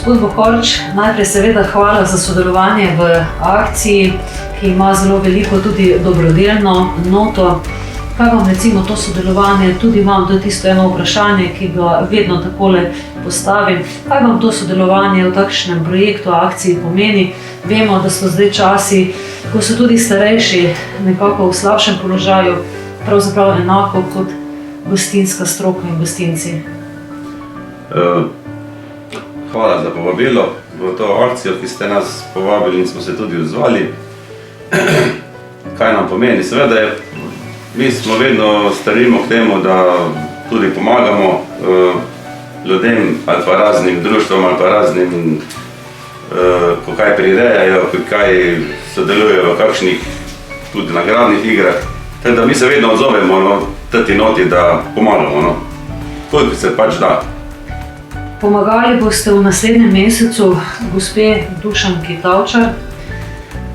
Gospod Bohorč, najprej seveda hvala za sodelovanje v akciji, ki ima zelo veliko tudi dobrodelno noto. Kaj vam recimo to sodelovanje, tudi imam to tisto eno vprašanje, ki ga vedno takole postavim. Kaj vam to sodelovanje v takšnem projektu, akciji pomeni? Vemo, da so zdaj časi, ko so tudi starejši nekako v slabšem položaju, pravzaprav enako kot gostinska stroka in gostinci. Hvala za povabilo v to akcijo, ki ste nas povabili in smo se tudi odzvali. Kaj nam pomeni? Seveda mi smo vedno stremimo k temu, da tudi pomagamo ljudem ali pa raznim društvom ali pa raznim, ko kaj prirejajo, ko kaj sodelujejo v kakšnih tudi nagradnih igrah. Tako da mi se vedno odzovemo teti noti, da pomagamo, koliko se pač da. Pomagali boste v naslednjem mesecu gospe Dušanki Tavčar.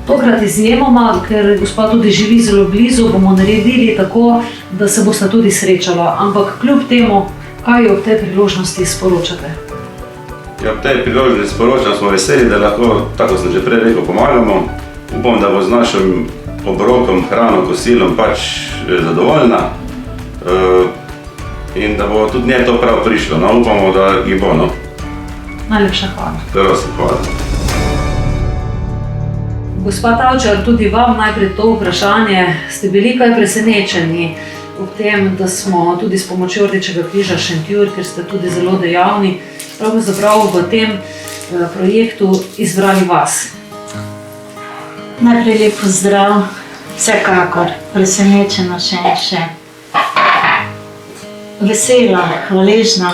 Tokrat izjemoma, ker gospa tudi živi zelo blizu, bomo naredili tako, da se bosta tudi srečala. Ampak kljub temu, kaj ob tej priložnosti sporočate? Ob tej priložnosti sporočam, smo veseli, da lahko, tako sem že prej rekel, pomagamo. Upam, da bo z našim obrokom, hrano, kosilom pač zadovoljna in da bo tudi njej to prav prišlo. Upamo, da ji bo. Najlepša hvala. Prosim, hvala. Gospa Tavčar, tudi vam najprej to vprašanje. Ste bili kaj presenečeni ob tem, da smo tudi s pomočjo Rdečega križa Šentjur, ker ste tudi zelo dejavni, pravzaprav v tem projektu izbrali vas? Najprej lep pozdrav, vsekakor presenečena še. Vesela, hvaležna,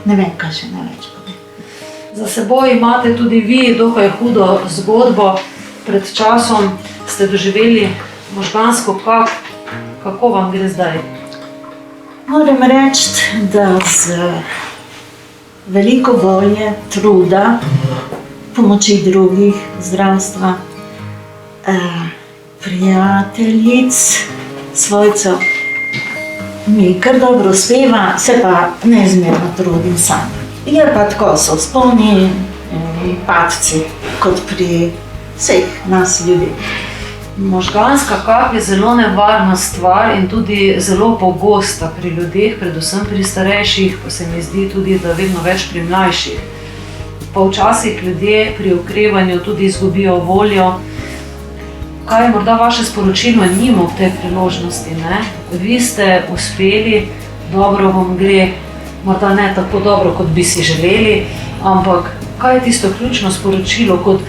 ne vem, kaj še največ povem. Za seboj imate tudi vi dokaj hudo zgodbo. Pred časom ste doživeli možgansko kap. Kako vam gre zdaj? Moram reči, da z veliko volje, truda, pomoči drugih, zdravstva, prijateljic, svojcev, mi kar dobro uspeva, se pa neizmerno trudim sama. Je pa tako, so vzponi in padci, kot pri vseh nas ljudi. Možganska kap je zelo nevarna stvar in tudi zelo pogosta pri ljudeh, predvsem pri starejših, pa se mi zdi tudi, da vedno več pri mlajših. Pa včasih ljudje pri okrevanju tudi izgubijo voljo. Kaj je morda vaše sporočilo njim ob tej priložnosti? Vi ste uspeli, dobro vam gre, morda ne tako dobro, kot bi si želeli, ampak kaj je tisto ključno sporočilo, kot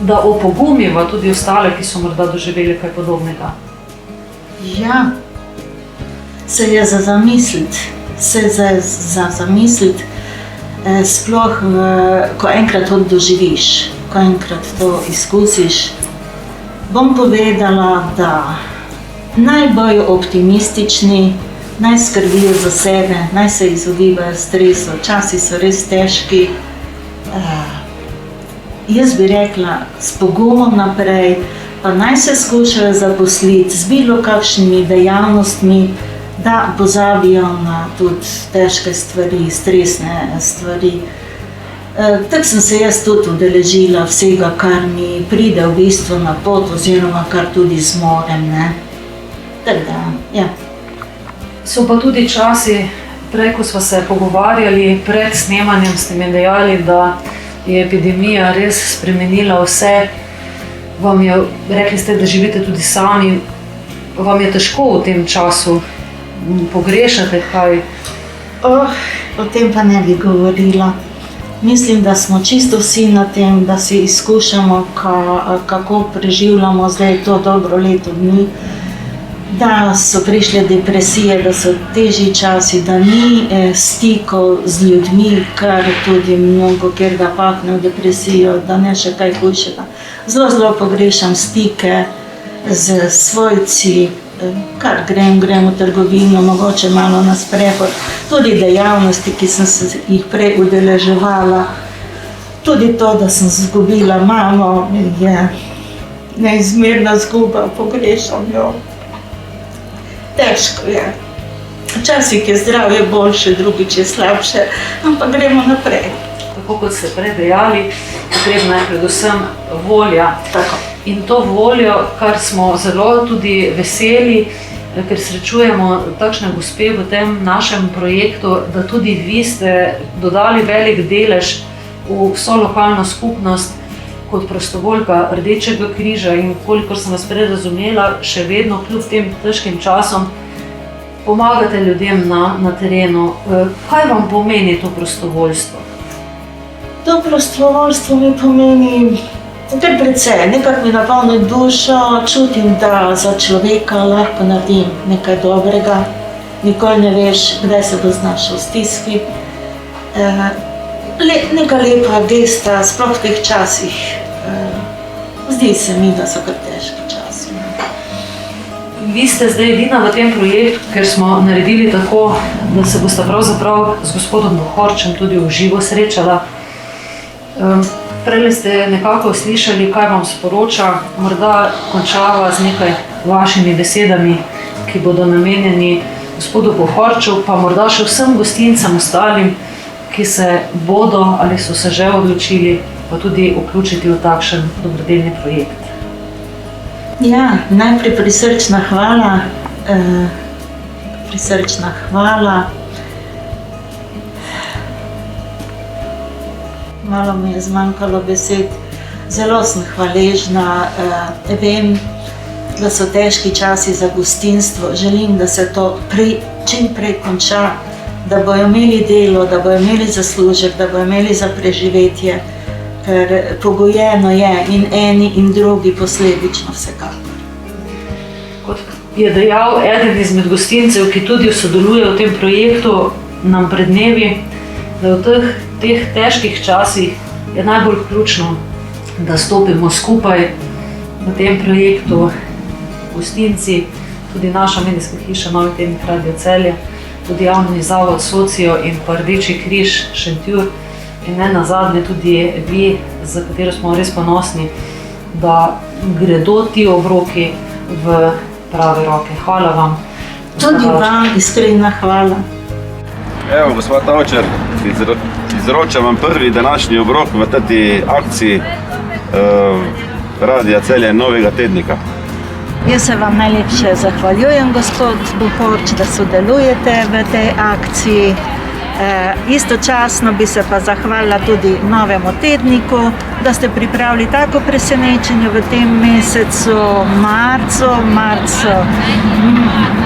da opogumiva tudi ostale, ki so morda doživeli kaj podobnega? Ja, se je za zamisliti, sploh, ko enkrat to doživiš, ko enkrat to izkusiš. Bom povedala, da naj bojo optimistični, naj skrbijo za sebe, naj se izogibajo stresu, časi so res težki. Jaz bi rekla, s pogumom naprej, pa naj se skušajo zaposliti z bilo kakšnimi dejavnostmi, da pozabijo na tudi težke stvari, stresne stvari. Tako sem se jaz tudi udeležila vsega, kar mi pride v bistvu na pot, oziroma kar tudi zmorem. Tako da, ja. So pa tudi časi, prej ko sva se pogovarjali, pred snemanjem ste mi dejali, da je epidemija res spremenila vse. Rekli ste, da živite tudi sami. Vam je težko v tem času? Pogrešate kaj? O tem pa ne bi govorila. Mislim, da smo čisto vsi na tem, da si izkušamo, kako preživljamo zdaj to dobro leto dni. Da so prišle depresije, da so težji časi, da ni stikov z ljudmi, kar tudi mnogo kjer ga pahne v depresijo, da ne še kaj hujšega. Zelo pogrešam stike z svojci, kar grem v trgovino, mogoče malo na sprehod. Tudi dejavnosti, ki sem se jih prej udeleževala. Tudi to, da sem izgubila mamo, je neizmerna izguba, pogrešam jo. Težko je. Včasih je zdravje boljše, drugič je slabše, ampak gremo naprej. tako kot ste prej dejali, potrebna je predvsem volja. Tako. In to voljo, kar smo zelo tudi veseli, ker srečujemo takšne gospe v tem našem projektu, da tudi vi ste dodali velik delež v vso lokalno skupnost kot prostovoljka Rdečega križa in kolikor sem vas prej razumela, še vedno kljub tem težkim časom pomagate ljudem na terenu. Kaj vam pomeni to prostovoljstvo? To prostovoljstvo mi pomeni kar precej, nekako mi napolni dušo, čutim, da za človeka lahko naredim nekaj dobrega, nikoli ne veš, kdaj se bo znašel v stiski. Neka lepa gesta, sploh v teh časih, zdi se mi, da so kar težki časi. Vi ste zdaj edina v tem projektu, ker smo naredili tako, da se boste pravzaprav z gospodom Bohorčem tudi v živo srečala. Prej ste nekako slišali, kaj vam sporoča, morda končava z nekaj vašimi besedami, ki bodo namenjeni gospodu Bohorču, pa morda še vsem gostincem ostalim, ki se bodo ali so se že odločili pa tudi vključiti v takšen dobrodelni projekt. Ja, najprej prisrčna hvala. Malo mi je zmanjkalo besed. Zelo sem hvaležna. Vem, da so težki časi za gostinstvo. Želim, da se to čim prej konča, da bojo imeli delo, da bojo imeli zaslužek, da bojo imeli za preživetje. Ker pogojeno je in eni in drugi posledično vsekakor. Kot je dejal eden izmed gostincev, ki tudi sodeluje v tem projektu, nam pred dnevi, da v teh težkih časih je najbolj ključno, da stopimo skupaj v tem projektu gostinci, tudi naša medijska hiša Novi tednik Radio Celje, tudi javni zavod Socio in pa Rdeči križ Šentjur in ne nazadnje tudi vi, za katero smo res ponosni, da gredo ti obroki v prave roke. Hvala vam. Tudi vam iskrena hvala. Evo, gospod Tavčar, izročam vam prvi današnji obrok v tej akciji Radia Celje Novega tednika. Jaz se vam najlepše zahvaljujem, gospod Bohorč, da sodelujete v tej akciji. Istočasno bi se pa zahvalila tudi Novemu tedniku, da ste pripravili tako presenečenje v tem mesecu, marcu,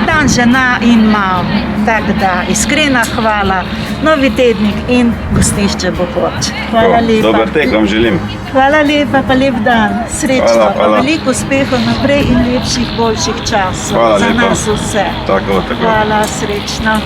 dan žena in mam. Tako da iskrena hvala, Novi tednik in gostišče Bohorč. Hvala lepa. Dober tek vam želim. Hvala lepa, pa lep dan, srečno, Hvala. pa veliko uspehov naprej in lepših, boljših časov Hvala za lepa. nas vse. Tako. Hvala, srečno.